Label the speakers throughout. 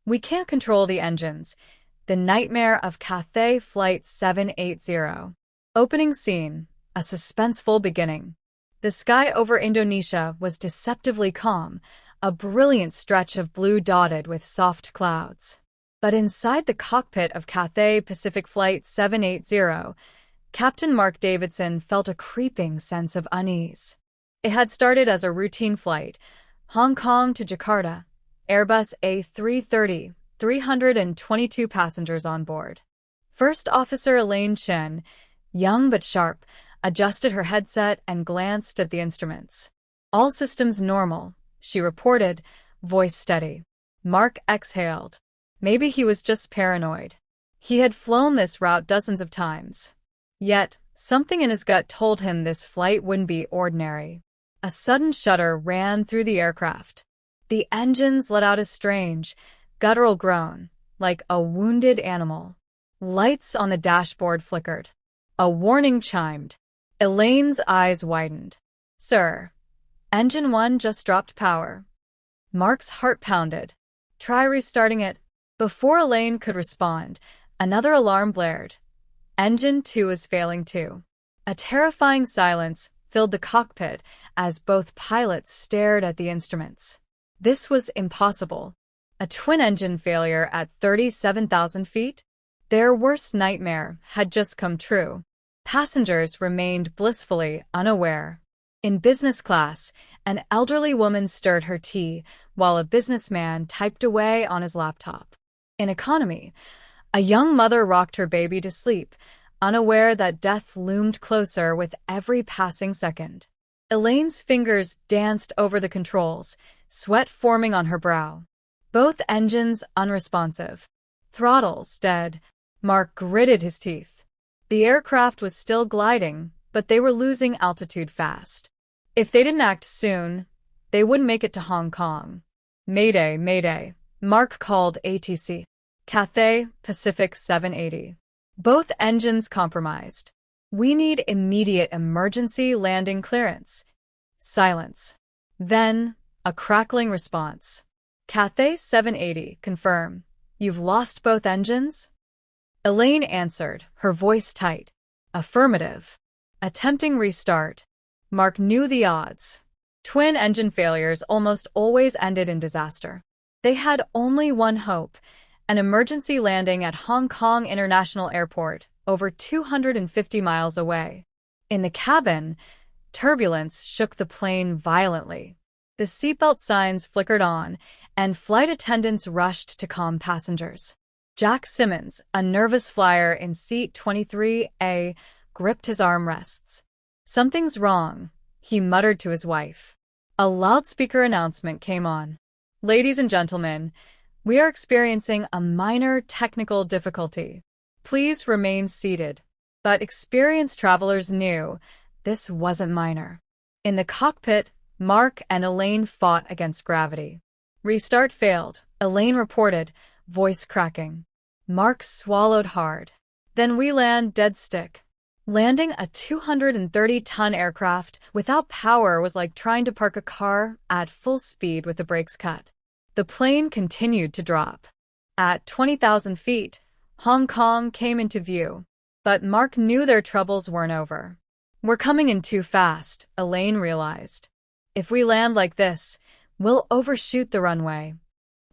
Speaker 1: We can't control the engines. The nightmare of Cathay Flight 780. Opening scene, a suspenseful beginning. The sky over Indonesia was deceptively calm, a brilliant stretch of blue dotted with soft clouds. But inside the cockpit of Cathay Pacific Flight 780, Captain Mark Davidson felt a creeping sense of unease. It had started as a routine flight, Hong Kong to Jakarta, Airbus A330, 322 passengers on board. First Officer Elaine Chen, young but sharp, adjusted her headset and glanced at the instruments. All systems normal, she reported, voice steady. Mark exhaled. Maybe he was just paranoid. He had flown this route dozens of times. Yet, something in his gut told him this flight wouldn't be ordinary. A sudden shudder ran through the aircraft. The engines let out a strange, guttural groan, like a wounded animal. Lights on the dashboard flickered. A warning chimed. Elaine's eyes widened. "Sir, Engine 1 just dropped power." Mark's heart pounded. "Try restarting it." Before Elaine could respond, another alarm blared. Engine 2 is failing too. A terrifying silence filled the cockpit as both pilots stared at the instruments. This was impossible. A twin-engine failure at 37,000 feet? Their worst nightmare had just come true. Passengers remained blissfully unaware. In business class, an elderly woman stirred her tea while a businessman typed away on his laptop. In economy, a young mother rocked her baby to sleep, unaware that death loomed closer with every passing second. Elaine's fingers danced over the controls, sweat forming on her brow. Both engines unresponsive. Throttles dead. Mark gritted his teeth. The aircraft was still gliding, but they were losing altitude fast. If they didn't act soon, they wouldn't make it to Hong Kong. "Mayday, mayday," Mark called ATC. Cathay Pacific 780. Both engines compromised. "We need immediate emergency landing clearance." Silence. Then, a crackling response. "Cathay 780, confirm. You've lost both engines?" Elaine answered, her voice tight. "Affirmative." Attempting restart. Mark knew the odds. Twin engine failures almost always ended in disaster. They had only one hope: an emergency landing at Hong Kong International Airport, over 250 miles away. In the cabin, turbulence shook the plane violently. The seatbelt signs flickered on, and flight attendants rushed to calm passengers. Jack Simmons, a nervous flyer in seat 23A, gripped his armrests. "Something's wrong," he muttered to his wife. A loudspeaker announcement came on. "Ladies and gentlemen, we are experiencing a minor technical difficulty. Please remain seated." But experienced travelers knew this wasn't minor. In the cockpit, Mark and Elaine fought against gravity. "Restart failed," Elaine reported, voice cracking. Mark swallowed hard. "Then we land dead stick." Landing a 230-ton aircraft without power was like trying to park a car at full speed with the brakes cut. The plane continued to drop. At 20,000 feet, Hong Kong came into view. But Mark knew their troubles weren't over. "We're coming in too fast," Elaine realized. "If we land like this, we'll overshoot the runway."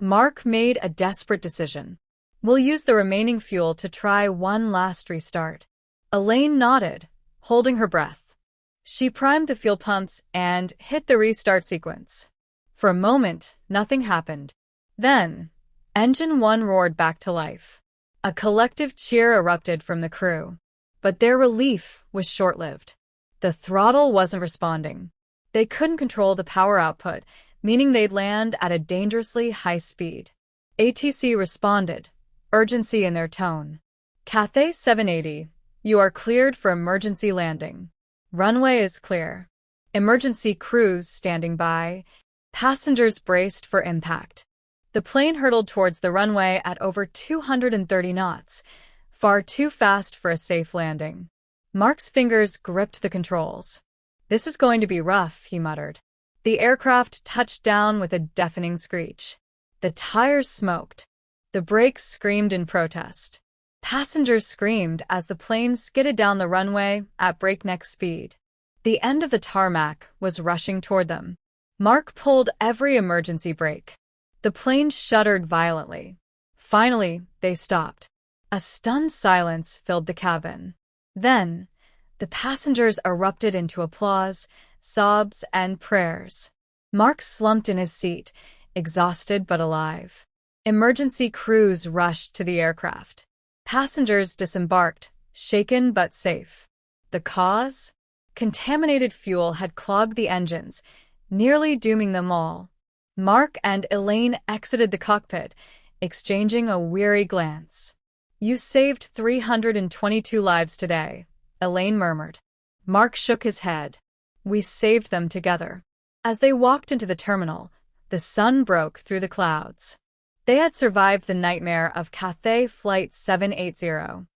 Speaker 1: Mark made a desperate decision. "We'll use the remaining fuel to try one last restart." Elaine nodded, holding her breath. She primed the fuel pumps and hit the restart sequence. For a moment, nothing happened. Then, Engine 1 roared back to life. A collective cheer erupted from the crew. But their relief was short-lived. The throttle wasn't responding. They couldn't control the power output, meaning they'd land at a dangerously high speed. ATC responded, urgency in their tone. "Cathay 780, you are cleared for emergency landing. Runway is clear. Emergency crews standing by." Passengers braced for impact. The plane hurtled towards the runway at over 230 knots, far too fast for a safe landing. Mark's fingers gripped the controls. "This is going to be rough," he muttered. The aircraft touched down with a deafening screech. The tires smoked. The brakes screamed in protest. Passengers screamed as the plane skidded down the runway at breakneck speed. The end of the tarmac was rushing toward them. Mark pulled every emergency brake. The plane shuddered violently. Finally, they stopped. A stunned silence filled the cabin. Then, the passengers erupted into applause, sobs, and prayers. Mark slumped in his seat, exhausted but alive. Emergency crews rushed to the aircraft. Passengers disembarked, shaken but safe. The cause? Contaminated fuel had clogged the engines, nearly dooming them all. Mark and Elaine exited the cockpit, exchanging a weary glance. "You saved 322 lives today," Elaine murmured. Mark shook his head. "We saved them together." As they walked into the terminal, the sun broke through the clouds. They had survived the nightmare of Cathay Flight 780.